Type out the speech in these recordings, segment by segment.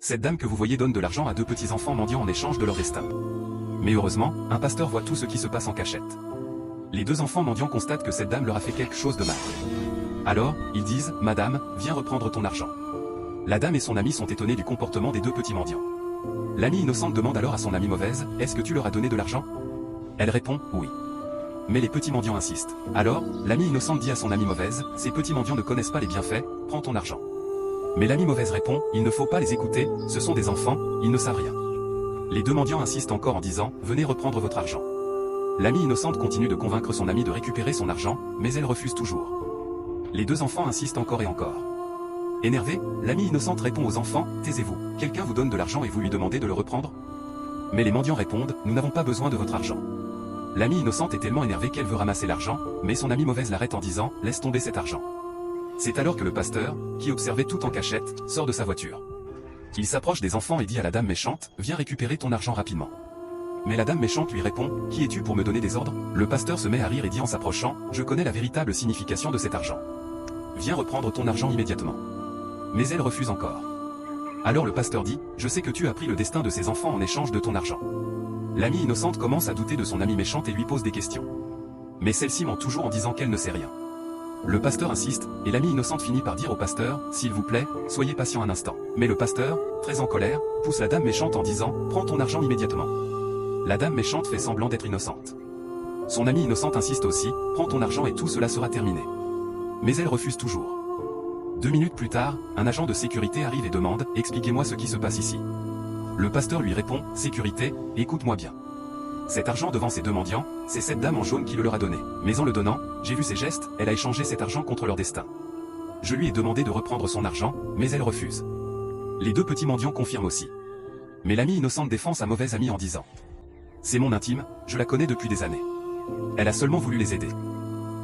Cette dame que vous voyez donne de l'argent à deux petits enfants mendiants en échange de leur destin. Mais heureusement, un pasteur voit tout ce qui se passe en cachette. Les deux enfants mendiants constatent que cette dame leur a fait quelque chose de mal. Alors, ils disent « Madame, viens reprendre ton argent ». La dame et son amie sont étonnés du comportement des deux petits mendiants. L'amie innocente demande alors à son amie mauvaise « Est-ce que tu leur as donné de l'argent ?» Elle répond « Oui ». Mais les petits mendiants insistent. Alors, l'amie innocente dit à son amie mauvaise « Ces petits mendiants ne connaissent pas les bienfaits, prends ton argent ». Mais l'amie mauvaise répond « Il ne faut pas les écouter, ce sont des enfants, ils ne savent rien ». Les deux mendiants insistent encore en disant « Venez reprendre votre argent ». L'amie innocente continue de convaincre son amie de récupérer son argent, mais elle refuse toujours. Les deux enfants insistent encore et encore. Énervé, l'amie innocente répond aux enfants « Taisez-vous, quelqu'un vous donne de l'argent et vous lui demandez de le reprendre ?» Mais les mendiants répondent « Nous n'avons pas besoin de votre argent ». L'amie innocente est tellement énervée qu'elle veut ramasser l'argent, mais son amie mauvaise l'arrête en disant « Laisse tomber cet argent ». C'est alors que le pasteur, qui observait tout en cachette, sort de sa voiture. Il s'approche des enfants et dit à la dame méchante « Viens récupérer ton argent rapidement ». Mais la dame méchante lui répond « Qui es-tu pour me donner des ordres ?» Le pasteur se met à rire et dit en s'approchant « Je connais la véritable signification de cet argent. Viens reprendre ton argent immédiatement ». Mais elle refuse encore. Alors le pasteur dit « Je sais que tu as pris le destin de ces enfants en échange de ton argent ». L'amie innocente commence à douter de son amie méchante et lui pose des questions. Mais celle-ci ment toujours en disant qu'elle ne sait rien. Le pasteur insiste, et l'amie innocente finit par dire au pasteur « S'il vous plaît, soyez patient un instant ». Mais le pasteur, très en colère, pousse la dame méchante en disant « Prends ton argent immédiatement ». La dame méchante fait semblant d'être innocente. Son amie innocente insiste aussi « Prends ton argent et tout cela sera terminé ». Mais elle refuse toujours. 2 minutes plus tard, un agent de sécurité arrive et demande « Expliquez-moi ce qui se passe ici ». Le pasteur lui répond « Sécurité, écoute-moi bien. Cet argent devant ces deux mendiants, c'est cette dame en jaune qui le leur a donné. Mais en le donnant, j'ai vu ses gestes, elle a échangé cet argent contre leur destin. Je lui ai demandé de reprendre son argent, mais elle refuse. » Les deux petits mendiants confirment aussi. Mais l'amie innocente défend sa mauvaise amie en disant « C'est mon intime, je la connais depuis des années. Elle a seulement voulu les aider. »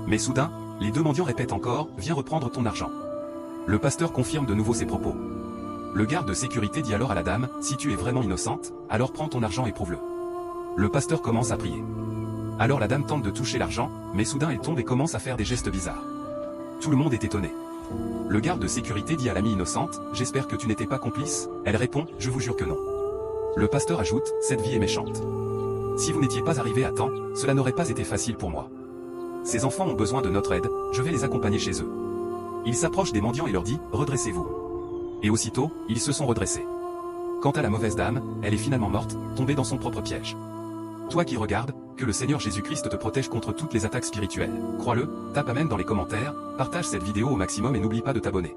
Mais soudain, les deux mendiants répètent encore « Viens reprendre ton argent ». Le pasteur confirme de nouveau ses propos. Le garde de sécurité dit alors à la dame « Si tu es vraiment innocente, alors prends ton argent et prouve-le. » Le pasteur commence à prier. Alors la dame tente de toucher l'argent, mais soudain elle tombe et commence à faire des gestes bizarres. Tout le monde est étonné. Le garde de sécurité dit à l'amie innocente « J'espère que tu n'étais pas complice ?» Elle répond « Je vous jure que non. » Le pasteur ajoute « Cette vie est méchante. Si vous n'étiez pas arrivé à temps, cela n'aurait pas été facile pour moi. Ces enfants ont besoin de notre aide, je vais les accompagner chez eux. » Il s'approche des mendiants et leur dit « Redressez-vous. » Et aussitôt, ils se sont redressés. Quant à la mauvaise dame, elle est finalement morte, tombée dans son propre piège. Toi qui regardes, que le Seigneur Jésus-Christ te protège contre toutes les attaques spirituelles. Crois-le, tape Amen dans les commentaires, partage cette vidéo au maximum et n'oublie pas de t'abonner.